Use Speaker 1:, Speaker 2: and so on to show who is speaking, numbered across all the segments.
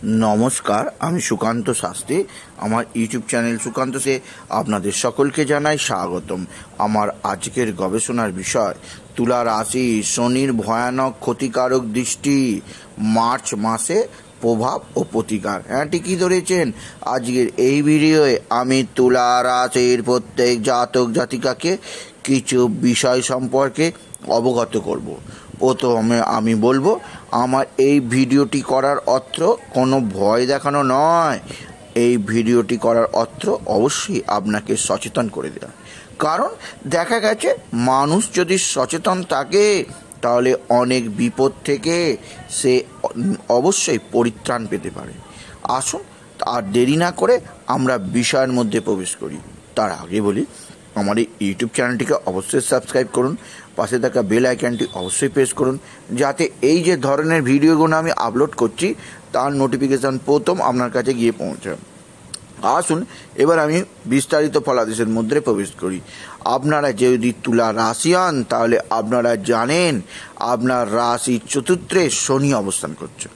Speaker 1: নমস্কার, আমি সুকান্ত শাস্ত্রী। আমার ইউটিউব চ্যানেল সুকান্তসে আপনাদের সকলকে জানাই স্বাগতম। আমার আজকের গবেষণার বিষয় তুলা রাশি শনির ভয়ানক ক্ষতিকারক দৃষ্টি, মার্চ মাসে প্রভাব ও প্রতিকার। হ্যাঁ, ঠিকই ধরেছেন। আজকের এই ভিডিওয়ে আমি তুলা রাশির প্রত্যেক জাতক জাতিকাকে কিছু বিষয় সম্পর্কে অবগত করব। প্রথমে আমি বলবো, আমার এই ভিডিওটি করার অর্থ কোনো ভয় দেখানো নয়। এই ভিডিওটি করার অর্থ অবশ্যই আপনাকে সচেতন করে দেওয়া। কারণ দেখা গেছে মানুষ যদি সচেতন থাকে তাহলে অনেক বিপদ থেকে সে অবশ্যই পরিত্রাণ পেতে পারে। আসুন আর দেরি না করে আমরা বিষয়ের মধ্যে প্রবেশ করি। তার আগে বলি, আমার এই ইউটিউব চ্যানেলটিকে অবশ্যই সাবস্ক্রাইব করুন, পাশে থাকা বেল আইকনটি অবশ্যই প্রেস করুন, যাতে এই যে ধরনের ভিডিওগুলো আমি আপলোড করছি তার নোটিফিকেশান প্রথম আপনার কাছে গিয়ে পৌঁছায়। আসুন এবার আমি বিস্তারিত ফলাদেশের মধ্যে প্রবেশ করি। আপনারা যদি তুলা রাশি হন তাহলে আপনারা জানেন আপনার রাশি চতুর্থে শনি অবস্থান করছে।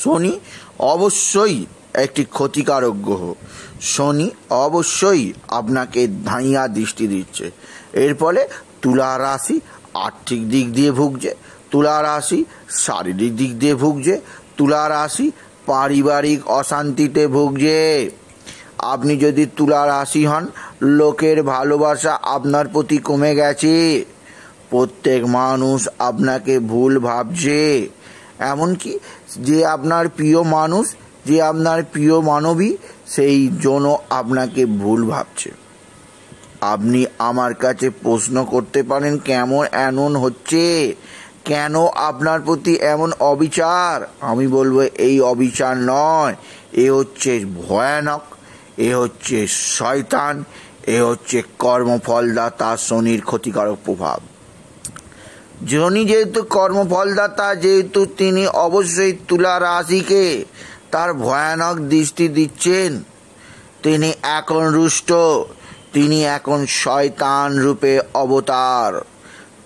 Speaker 1: শনি অবশ্যই একটি ক্ষতিকারক গ্রহ। শনি অবশ্যই আপনাকে ধাইয়া দৃষ্টি দিচ্ছে। এর ফলে তুলা রাশি আর্থিক দিক দিয়ে ভুগছে, তুলা রাশি শারীরিক দিক দিয়ে ভুগছে, তুলা রাশি পারিবারিক অশান্তিতে ভুগছে। আপনি যদি তুলা রাশি হন, লোকের ভালোবাসা আপনার প্রতি কমে গেছে। প্রত্যেক মানুষ আপনাকে ভুল ভাবছে। এমনকি যে আপনার প্রিয় মানুষ, যে আপনার প্রিয় মানবী, সেই জন্য আপনাকে ভুল ভাবছে। আপনি আমার কাছে প্রশ্ন করতে পারেন, কেমন এমন হচ্ছে, কেন আপনার প্রতি এমন অবিচার? আমি বলবো, এই অবিচার নয়, এ হচ্ছে ভয়ানক, এ হচ্ছে শয়তান, এ হচ্ছে কর্মফলদাতা শনির ক্ষতিকারক প্রভাব। শনি যেহেতু কর্মফলদাতা, যেহেতু তিনি অবশ্যই তুলা রাশিকে তার ভয়ানক দৃষ্টি দিচ্ছেন, তিনি এখন রুষ্ট, তিনি এখন শয়তান রূপে অবতার।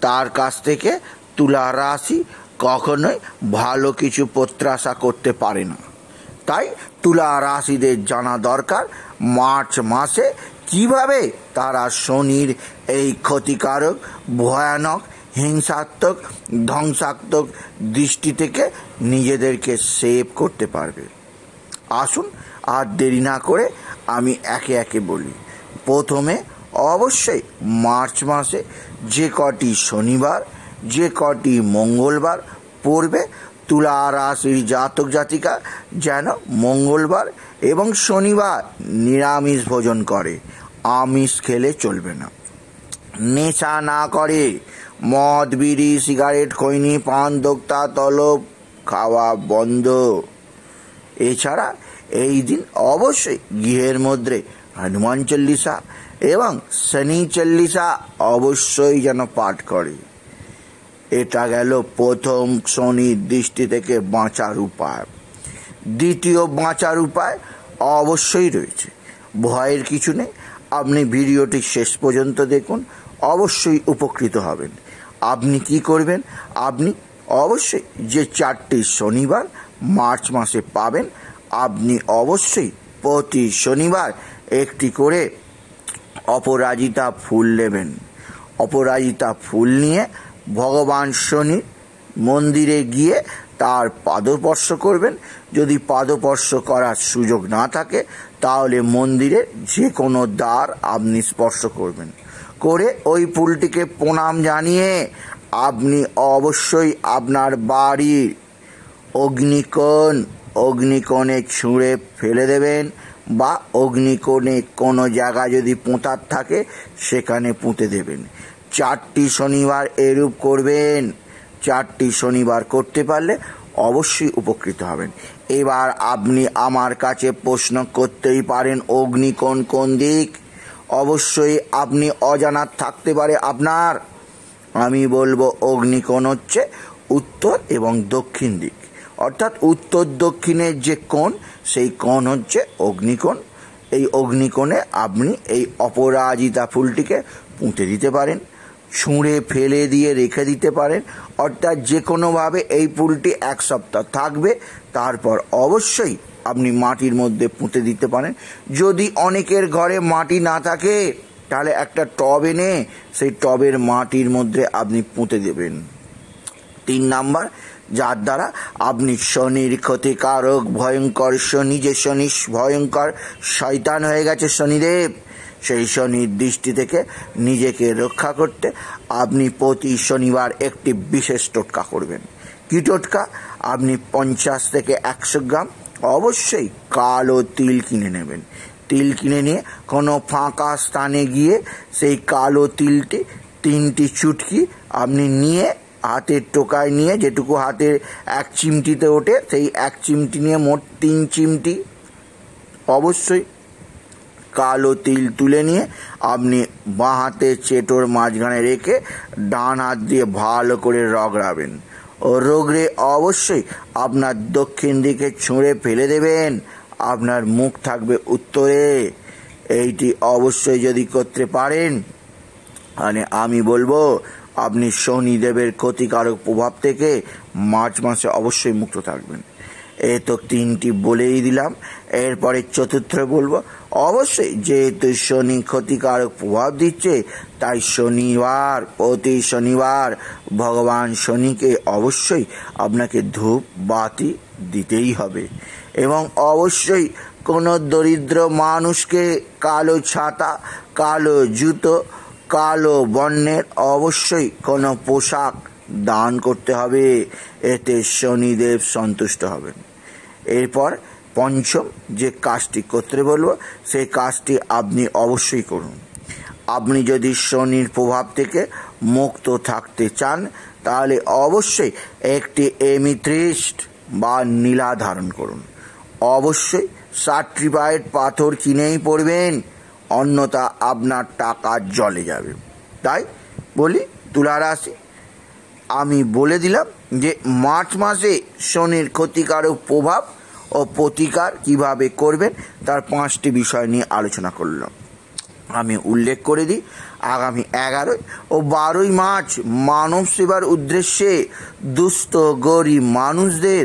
Speaker 1: তার কাছ থেকে তুলা রাশি কখনোই ভালো কিছু প্রত্যাশা করতে পারে না। তাই তুলা রাশিদের জানা দরকার মার্চ মাসে কিভাবে তারা শনির এই ক্ষতিকারক, ভয়ানক, হিংসাত্মক, ধ্বংসাত্মক দৃষ্টি থেকে নিজেদেরকে সেভ করতে পারবে। আসুন আর দেরি না করে আমি একে একে বলি। প্রথমে অবশ্যই মার্চ মাসে যে কটি শনিবার, যে কটি মঙ্গলবার পড়বে, তুলা রাশির জাতক জাতিকা যেন মঙ্গলবার এবং শনিবার নিরামিষ ভোজন করে। আমিষ খেলে চলবে না। নেশা না করে, মদ, বিড়ি, সিগারেট, খৈনি, পান, দোক্তা, তলব খাওয়া বন্ধ। এছাড়া এই দিন অবশ্যই গৃহের মধ্যে হনুমান চল্লিশা এবং শনি চল্লিশা অবশ্যই যেন পাঠ করে। এটা গেল প্রথম শনির দৃষ্টি থেকে বাঁচার উপায়। দ্বিতীয় বাঁচার উপায় অবশ্যই রয়েছে, ভয়ের কিছু নেই। আপনি ভিডিওটি শেষ পর্যন্ত দেখুন, অবশ্যই উপকৃত হবেন। আপনি কি করবেন? আপনি অবশ্যই যে 4টি শনিবার মার্চ মাসে পাবেন, আপনি অবশ্যই প্রতি শনিবার একটি করে অপরাজিতা ফুল নেবেন। অপরাজিতা ফুল নিয়ে ভগবান শনি মন্দিরে গিয়ে তার পাদস্পর্শ করবেন। যদি পাদস্পর্শ করার সুযোগ না থাকে তাহলে মন্দিরের যে কোনো দ্বার আপনি স্পর্শ করবেন। করে ওই ফুলটিকে প্রণাম জানিয়ে আপনি অবশ্যই আপনার বাড়ির অগ্নিকোণে ছুঁড়ে ফেলে দেবেন, বা অগ্নিকোণে কোনো জায়গা যদি পোঁতার থাকে সেখানে পুঁতে দেবেন। 4টি শনিবার এরূপ করবেন। 4টি শনিবার করতে পারলে অবশ্যই উপকৃত হবেন। এবার আপনি আমার কাছে প্রশ্ন করতেই পারেন, অগ্নিকোণ কোন দিক? অবশ্যই আপনি অজানা থাকতে পারে আপনার। আমি বলবো অগ্নিকোণ হচ্ছে উত্তর এবং দক্ষিণ দিক, অর্থাৎ উত্তর দক্ষিণের যে কোণ, সেই কোণ হচ্ছে অগ্নিকোণ। এই অগ্নিকোণে আপনি এই অপরাজিতা ফুলটিকে পুঁতে দিতে পারেন। ছুঁড়ে ফেলে দিয়ে রেখে দিতে পারেন, অর্থাৎ যে কোনোভাবে এই ফুলটি 1 সপ্তাহ থাকবে, তারপর অবশ্যই আপনি মাটির মধ্যে পুঁতে দিতে পারেন। যদি অনেকের ঘরে মাটি না থাকে তাহলে একটা টব এনে সেই টবের মাটির মধ্যে আপনি পুঁতে দেবেন। 3 নাম্বার, যার দ্বারা আপনি শনির ক্ষতিকারক ভয়ঙ্কর শনি, যে শনি ভয়ঙ্কর শয়তান হয়ে গেছে শনিদেব, সেই শনির দৃষ্টি থেকে নিজেকে রক্ষা করতে আপনি প্রতি শনিবার একটি বিশেষ টোটকা করবেন। কি টোটকা? আপনি 50 থেকে 100 গ্রাম অবশ্যই কালো তিল কিনে নেবেন। তিল কিনে নিয়ে কোনো ফাঁকা স্থানে গিয়ে সেই কালো তিলটি 3টি চুটকি আপনি নিয়ে হাতের টোকায় নিয়ে, যেটুকু হাতের 1 চিমটিতে ওঠে সেই 1 চিমটি নিয়ে মোট 3 চিমটি অবশ্যই কালো তিল তুলে নিয়ে আপনি বাঁ হাতের চেটোর মাঝখানে রেখে ডান হাত দিয়ে ভালো করে রগড়াবেন। ও রগড়ে অবশ্যই আপনার দক্ষিণ দিকে ছুঁড়ে ফেলে দেবেন। আপনার মুখ থাকবে উত্তরে। এইটি অবশ্যই যদি করতে পারেন, মানে আমি বলবো আপনি শনিদেবের ক্ষতিকারক প্রভাব থেকে মার্চ মাসে অবশ্যই মুক্ত থাকবেন। এ তো 3টি বলেই দিলাম। এরপরে চতুর্থ বলবো, অবশ্যই যেহেতু শনি ক্ষতিকারক প্রভাব দিচ্ছে, তাই শনিবার, প্রতি শনিবার ভগবান শনিকে অবশ্যই আপনাকে ধূপ বাতি দিতেই হবে। এবং অবশ্যই কোনো দরিদ্র মানুষকে কালো ছাতা, কালো জুতো, কালো বর্ণের অবশ্যই কোনো পোশাক দান করতে হবে। এতে শনিদেব সন্তুষ্ট হবেন। এরপর পঞ্চম যে কাজটি করতে বলবো, সেই কাজটি আপনি অবশ্যই করুন। আপনি যদি শনির প্রভাব থেকে মুক্ত থাকতে চান, তাহলে অবশ্যই একটি এমিথ্রিস্ট বা নীলা ধারণ করুন। অবশ্যই সার্টিফাইড পাথর কিনেই পড়বেন, অন্যথা আপনার টাকা জলে যাবে। তাই বলি তুলা রাশি, আমি বলে দিলাম যে মার্চ মাসে শনির ক্ষতিকারক প্রভাব ও প্রতিকার কিভাবে করবেন তার 5টি বিষয় নিয়ে আলোচনা করলাম। আমি উল্লেখ করে দিই, আগামী 11 ও 12 মার্চ মানব সেবার উদ্দেশ্যে দুস্থ গরিব মানুষদের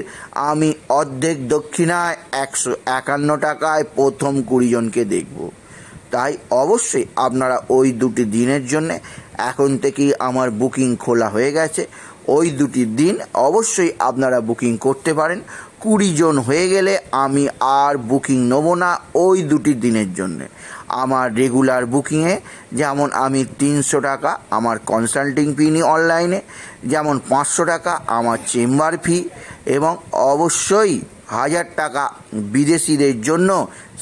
Speaker 1: আমি অর্ধেক দক্ষিণায় 151 টাকায় প্রথম 20 জনকে দেখব। তাই অবশ্যই আপনারা ওই 2টি দিনের জন্য এখন থেকেই আমার বুকিং খোলা হয়ে গেছে। ওই 2টি দিন অবশ্যই আপনারা বুকিং করতে পারেন। 20 জন হয়ে গেলে আমি আর বুকিং নেব না ওই 2টি দিনের জন্য। আমার রেগুলার বুকিংয়ে যেমন আমি 300 টাকা আমার কনসাল্টিং ফি নিই অনলাইনে, যেমন 500 টাকা আমার চেম্বার ফি, এবং অবশ্যই 1000 টাকা বিদেশিদের জন্য,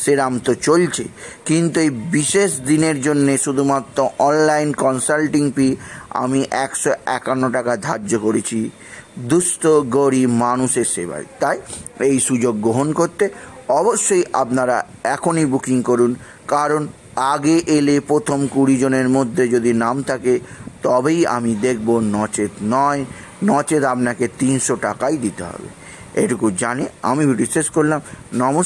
Speaker 1: সেরাম তো চলছে। কিন্তু এই বিশেষ দিনের জন্যে শুধুমাত্র অনলাইন কনসাল্টিং ফি আমি 151 টাকা ধার্য করেছি দুস্থ গরিব মানুষের সেবায়। তাই এই সুযোগ গ্রহণ করতে অবশ্যই আপনারা এখনই বুকিং করুন, কারণ আগে এলে প্রথম 20 জনের মধ্যে যদি নাম থাকে তবেই আমি দেখব, নচেত নয়। নচেত আপনাকে 300 টাকাই দিতে হবে। এটুকু জানি আমি ভিডিও শেষ করলাম। নমস্কার।